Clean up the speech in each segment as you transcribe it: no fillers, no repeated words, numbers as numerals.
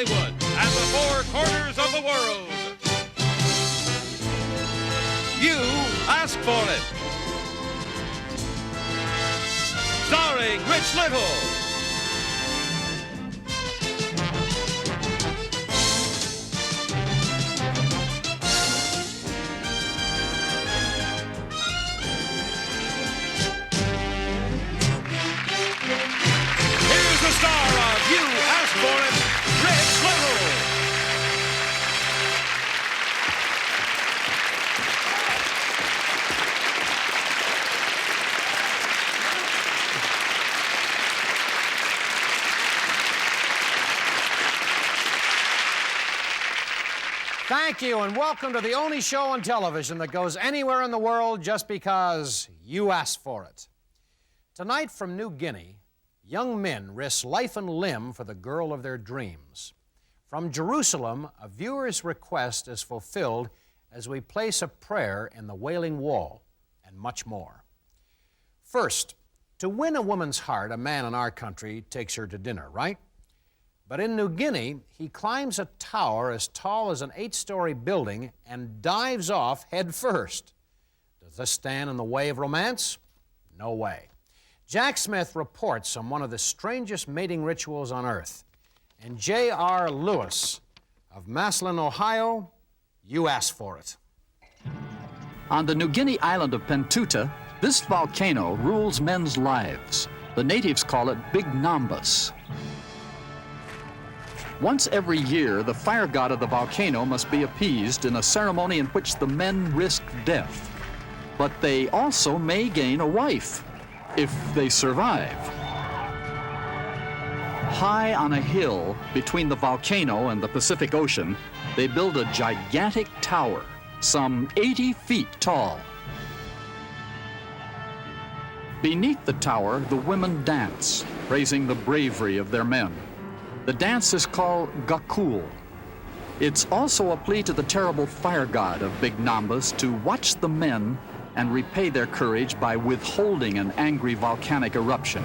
Hollywood and the four corners of the world. You asked for it. Starring Rich Little. Here's the star of You Asked For It, Rich Little. Thank you, and welcome to the only show on television that goes anywhere in the world just because you asked for it. Tonight from New Guinea, young men risk life and limb for the girl of their dreams. From Jerusalem, a viewer's request is fulfilled as we place a prayer in the Wailing Wall, and much more. First, to win a woman's heart, a man in our country takes her to dinner, right? But in New Guinea, he climbs a tower as tall as an 8-story building and dives off head first. Does this stand in the way of romance? No way. Jack Smith reports on one of the strangest mating rituals on earth. And J.R. Lewis of Massillon, Ohio, you asked for it. On the New Guinea island of Pentuta, this volcano rules men's lives. The natives call it Big Nambas. Once every year, the fire god of the volcano must be appeased in a ceremony in which the men risk death. But they also may gain a wife, if they survive. High on a hill between the volcano and the Pacific Ocean, they build a gigantic tower, some 80 feet tall. Beneath the tower, the women dance, praising the bravery of their men. The dance is called Gakul. It's also a plea to the terrible fire god of Big Nambas to watch the men and repay their courage by withholding an angry volcanic eruption.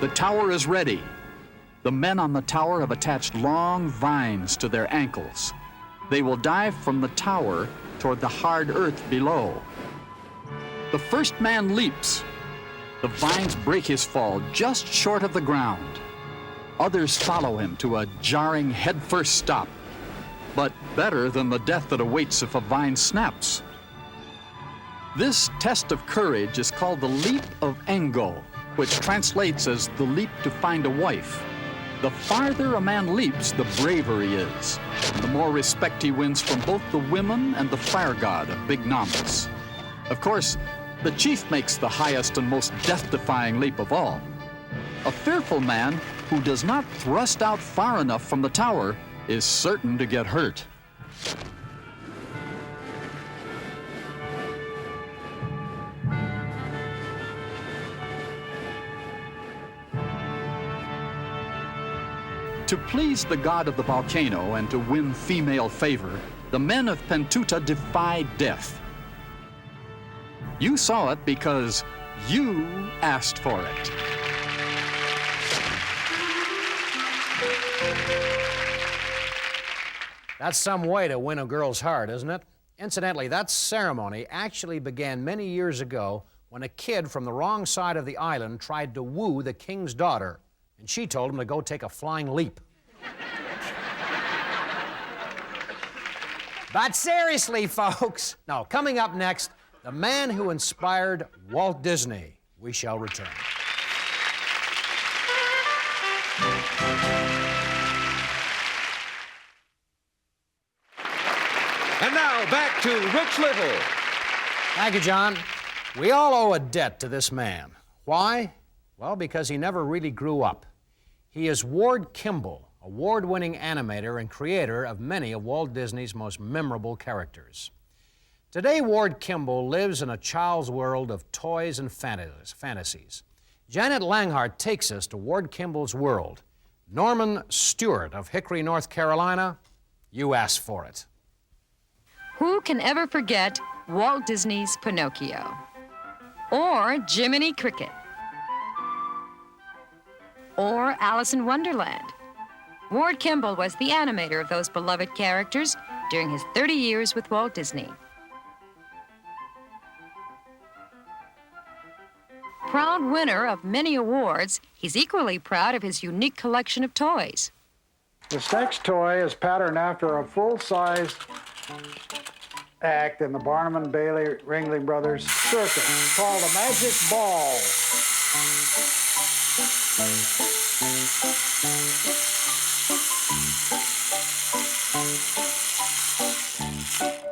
The tower is ready. The men on the tower have attached long vines to their ankles. They will dive from the tower toward the hard earth below. The first man leaps. The vines break his fall just short of the ground. Others follow him to a jarring headfirst stop, but better than the death that awaits if a vine snaps. This test of courage is called the Leap of Engo, which translates as the leap to find a wife. The farther a man leaps, the braver he is, and the more respect he wins from both the women and the fire god of Big Nambas. Of course, the chief makes the highest and most death-defying leap of all. A fearful man who does not thrust out far enough from the tower is certain to get hurt. To please the god of the volcano and to win female favor, the men of Pentuta defy death. You saw it because you asked for it. That's some way to win a girl's heart, isn't it? Incidentally, that ceremony actually began many years ago when a kid from the wrong side of the island tried to woo the king's daughter, and she told him to go take a flying leap. But seriously, folks, now coming up next, the man who inspired Walt Disney. We shall return. And now back to Rich Little. Thank you, John. We all owe a debt to this man. Why? Well, because he never really grew up. He is Ward Kimball, award-winning animator and creator of many of Walt Disney's most memorable characters. Today, Ward Kimball lives in a child's world of toys and fantasies. Janet Langhart takes us to Ward Kimball's world. Norman Stewart of Hickory, North Carolina, you asked for it. Who can ever forget Walt Disney's Pinocchio? Or Jiminy Cricket? or Alice in Wonderland. Ward Kimball was the animator of those beloved characters during his 30 years with Walt Disney. Proud winner of many awards, he's equally proud of his unique collection of toys. This next toy is patterned after a full-size act in the Barnum and Bailey Ringling Brothers Circus called the Magic Ball.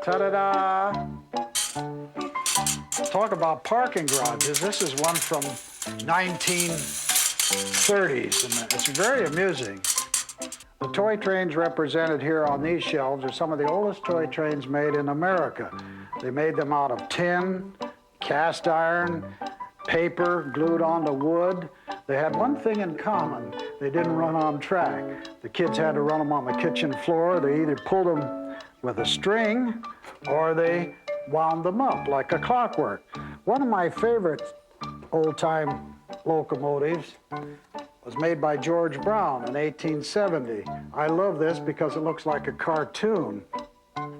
Ta-da-da! Talk about parking garages. This is one from 1930s, and it's very amusing. The toy trains represented here on these shelves are some of the oldest toy trains made in America. They made them out of tin, cast iron, paper glued onto wood. They had one thing in common. They didn't run on track. The kids had to run them on the kitchen floor. They either pulled them with a string or they wound them up like a clockwork. One of my favorite old-time locomotives was made by George Brown in 1870. I love this because it looks like a cartoon.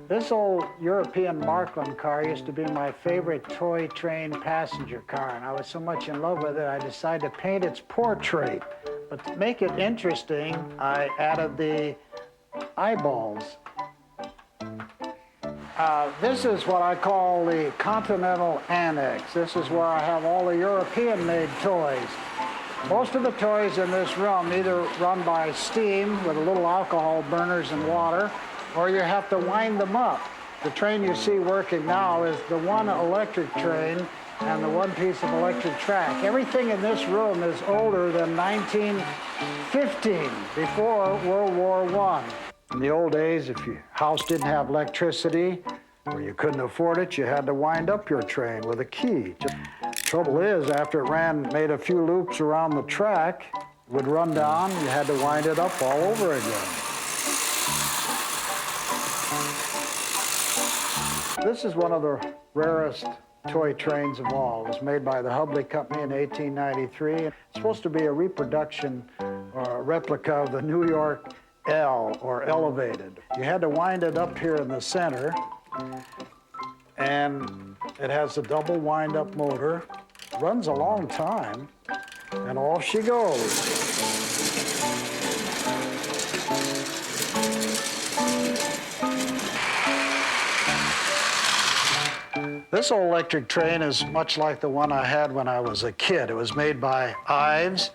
This old European Markland car used to be my favorite toy train passenger car, and I was so much in love with it, I decided to paint its portrait. But to make it interesting, I added the eyeballs. This is what I call the Continental Annex. This is where I have all the European-made toys. Most of the toys in this room either run by steam with a little alcohol burners and water, or you have to wind them up. The train you see working now is the one electric train and the one piece of electric track. Everything in this room is older than 1915, before World War I. In the old days, if your house didn't have electricity or you couldn't afford it, you had to wind up your train with a key. Trouble is, after it made a few loops around the track, it would run down, you had to wind it up all over again. This is one of the rarest toy trains of all. It was made by the Hubley Company in 1893. It's supposed to be a reproduction or a replica of the New York L, or elevated. You had to wind it up here in the center, and it has a double wind-up motor, runs a long time, and off she goes. This old electric train is much like the one I had when I was a kid. It was made by Ives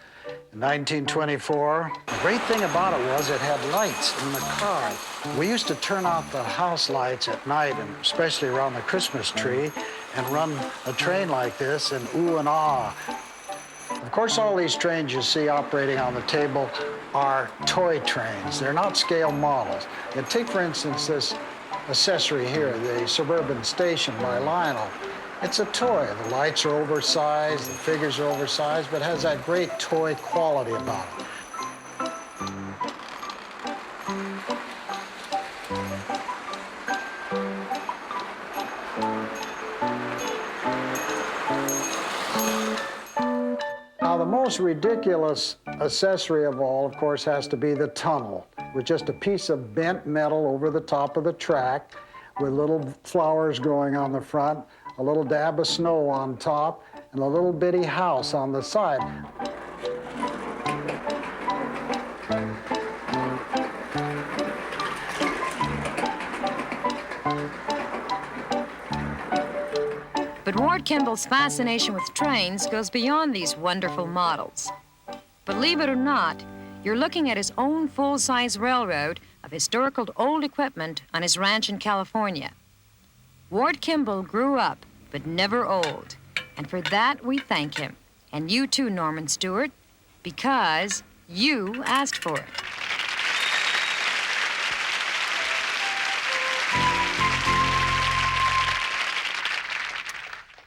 in 1924. The great thing about it was it had lights in the car. We used to turn out the house lights at night, and especially around the Christmas tree, and run a train like this and ooh and ah. Of course, all these trains you see operating on the table are toy trains. They're not scale models. And take, for instance, this accessory here, the Suburban Station by Lionel. It's a toy. The lights are oversized, the figures are oversized, but it has that great toy quality about it. Now, the most ridiculous accessory of all, of course, has to be the tunnel, with just a piece of bent metal over the top of the track, with little flowers growing on the front, a little dab of snow on top, and a little bitty house on the side. But Ward Kimball's fascination with trains goes beyond these wonderful models. Believe it or not, you're looking at his own full-size railroad of historical old equipment on his ranch in California. Ward Kimball grew up, but never old. And for that, we thank him. And you too, Norman Stewart, because you asked for it.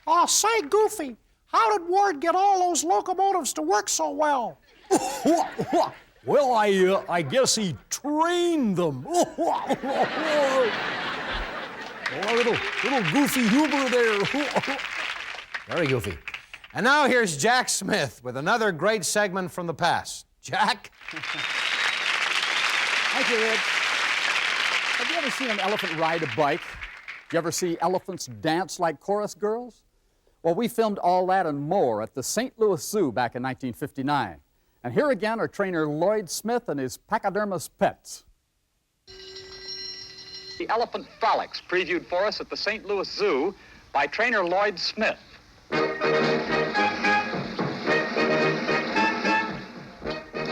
Oh, say, Goofy, how did Ward get all those locomotives to work so well? Well, I guess he trained them. Oh, little goofy humor there. Very goofy. And now here's Jack Smith with another great segment from the past. Jack? Thank you, Rich. Have you ever seen an elephant ride a bike? Did you ever see elephants dance like chorus girls? Well, we filmed all that and more at the St. Louis Zoo back in 1959. And here again are trainer Lloyd Smith and his pachydermous pets. The elephant Frolics, previewed for us at the St. Louis Zoo by trainer Lloyd Smith.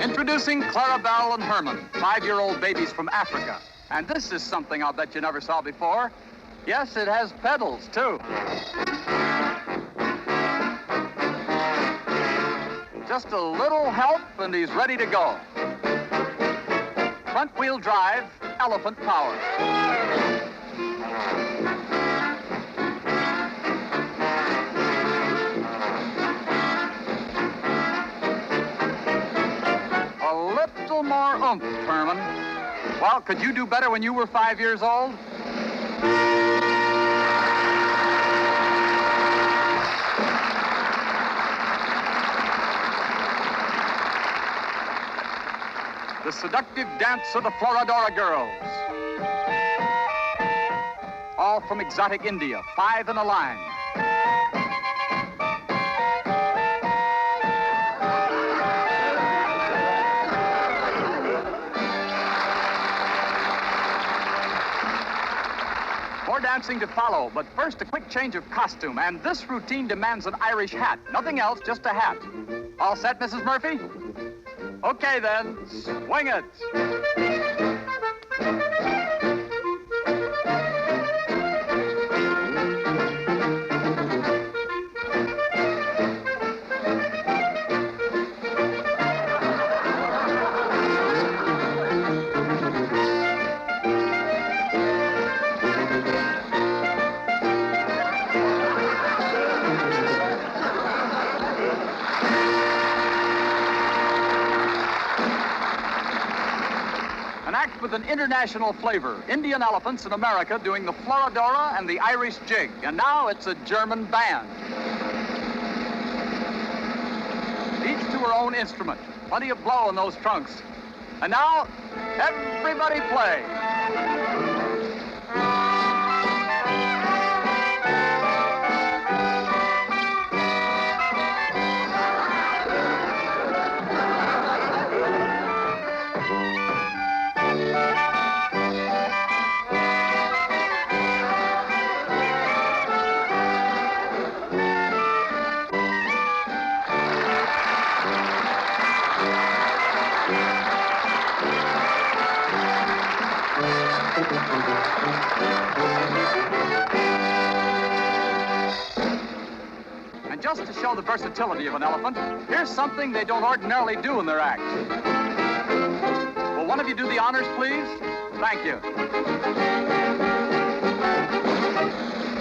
Introducing Clarabelle and Herman, 5-year-old babies from Africa. And this is something I'll bet you never saw before. Yes, it has pedals, too. Just a little help and he's ready to go. Front-wheel drive, elephant power. A little more oomph, Herman. Well, could you do better when you were 5 years old? The seductive dance of the Florodora girls. All from exotic India, 5 in a line. More dancing to follow, but first a quick change of costume, and this routine demands an Irish hat. Nothing else, just a hat. All set, Mrs. Murphy? Okay, then, swing it. With an international flavor. Indian elephants in America doing the Florodora and the Irish jig. And now it's a German band. Each to her own instrument. Plenty of blow in those trunks. And now, everybody play. And just to show the versatility of an elephant, here's something they don't ordinarily do in their act. Will one of you do the honors, please? Thank you.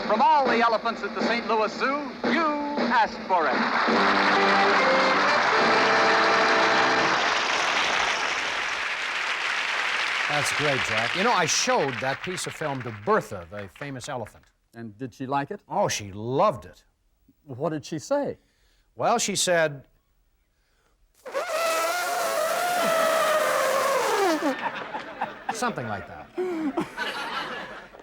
From all the elephants at the St. Louis Zoo, you asked for it. That's great, Jack. You know, I showed that piece of film to Bertha, the famous elephant. And did she like it? Oh, she loved it. What did she say? Well, she said... something like that.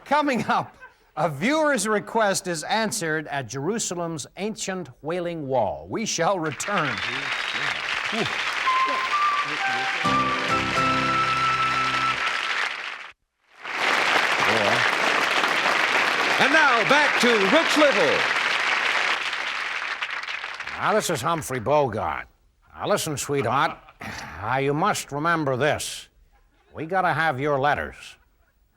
Coming up, a viewer's request is answered at Jerusalem's ancient Wailing Wall. We shall return. And now back to Rich Little. Now, this is Humphrey Bogart. Now, listen, sweetheart. You must remember this. We gotta have your letters.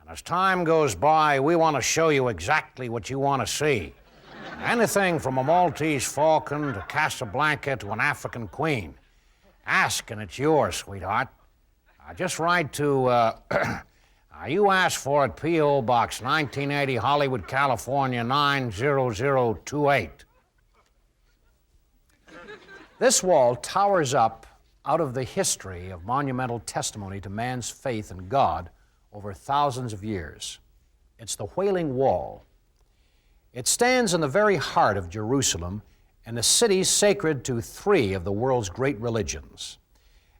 And as time goes by, we want to show you exactly what you want to see. Anything from a Maltese falcon to Casablanca to an African queen. Ask and it's yours, sweetheart. Just write to, you asked for it, P.O. Box 1980, Hollywood, California, 90028. This wall towers up out of the history of monumental testimony to man's faith in God over thousands of years. It's the Wailing Wall. It stands in the very heart of Jerusalem and the city sacred to 3 of the world's great religions.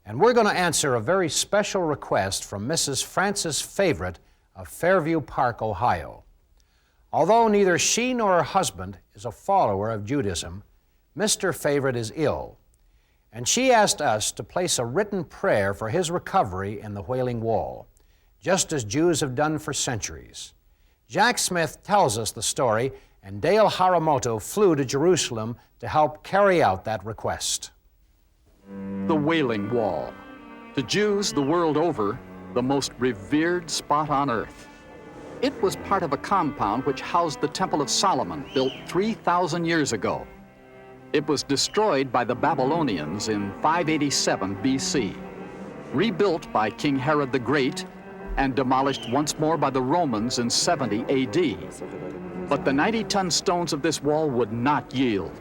And we're going to answer a very special request from Mrs. Frances Favorite of Fairview Park, Ohio. Although neither she nor her husband is a follower of Judaism, Mr. Favorite is ill, and she asked us to place a written prayer for his recovery in the Wailing Wall, just as Jews have done for centuries. Jack Smith tells us the story, and Dale Haramoto flew to Jerusalem to help carry out that request. The Wailing Wall. To Jews the world over, the most revered spot on earth. It was part of a compound which housed the Temple of Solomon, built 3,000 years ago. It was destroyed by the Babylonians in 587 BC, rebuilt by King Herod the Great, and demolished once more by the Romans in 70 AD. But the 90-ton stones of this wall would not yield,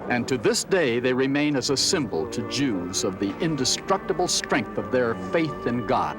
and to this day they remain as a symbol to Jews of the indestructible strength of their faith in God.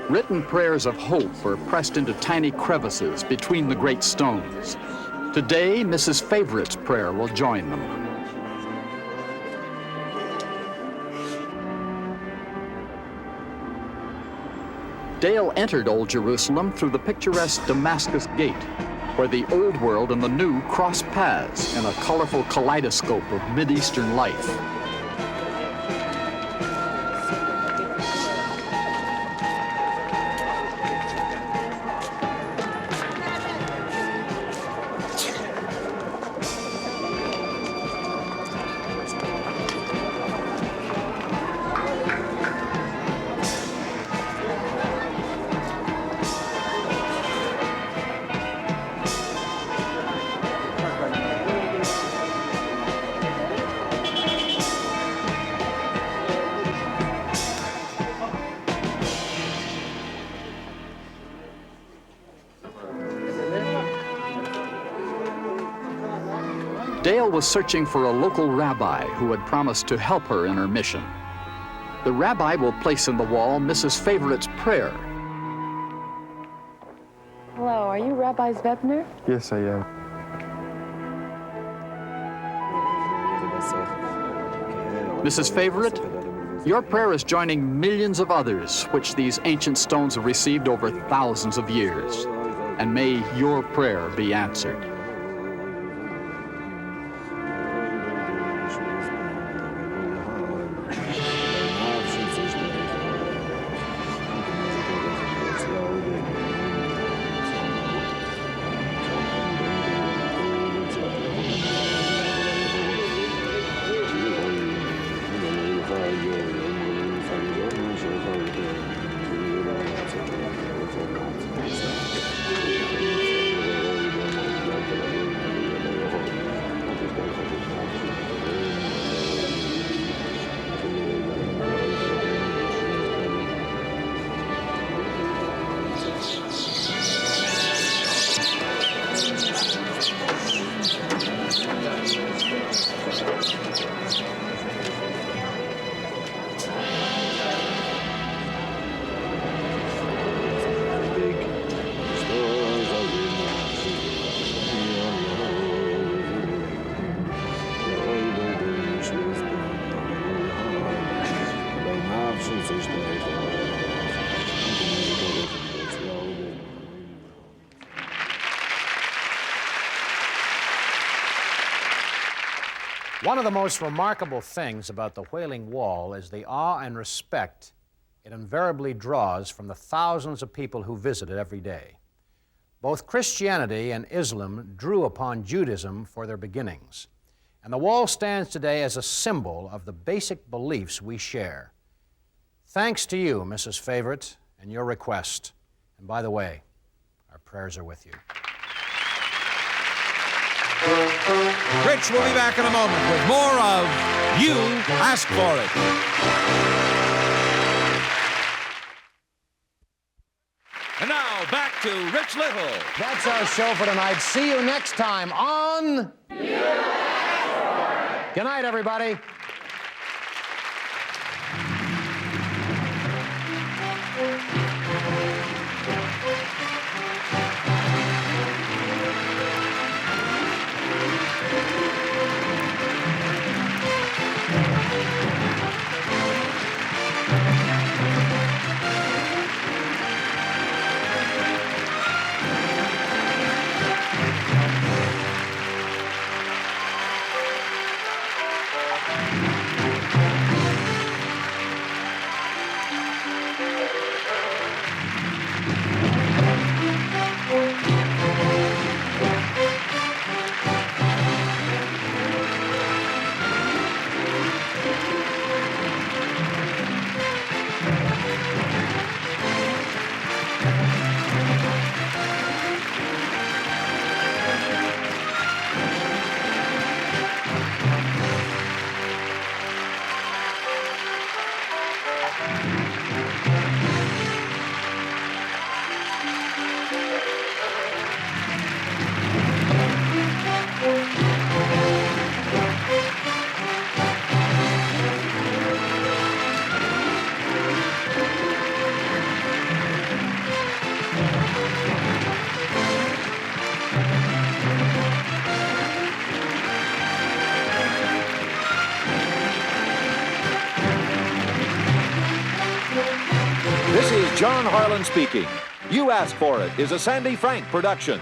Written prayers of hope were pressed into tiny crevices between the great stones. Today, Mrs. Favorite's prayer will join them. Dale entered Old Jerusalem through the picturesque Damascus Gate, where the old world and the new cross paths in a colorful kaleidoscope of Mideastern life. Dale was searching for a local rabbi who had promised to help her in her mission. The rabbi will place in the wall Mrs. Favorite's prayer. Hello, are you Rabbi Zvebner? Yes, I am. Mrs. Favorite, your prayer is joining millions of others which these ancient stones have received over thousands of years. And may your prayer be answered. One of the most remarkable things about the Wailing Wall is the awe and respect it invariably draws from the thousands of people who visit it every day. Both Christianity and Islam drew upon Judaism for their beginnings, and the wall stands today as a symbol of the basic beliefs we share. Thanks to you, Mrs. Favorite, and your request. And by the way, our prayers are with you. Rich will be back in a moment with more of You Ask For It. And now, back to Rich Little. That's our show for tonight. See you next time on... Good night, everybody. This is John Harlan speaking. You Ask For It is a Sandy Frank production.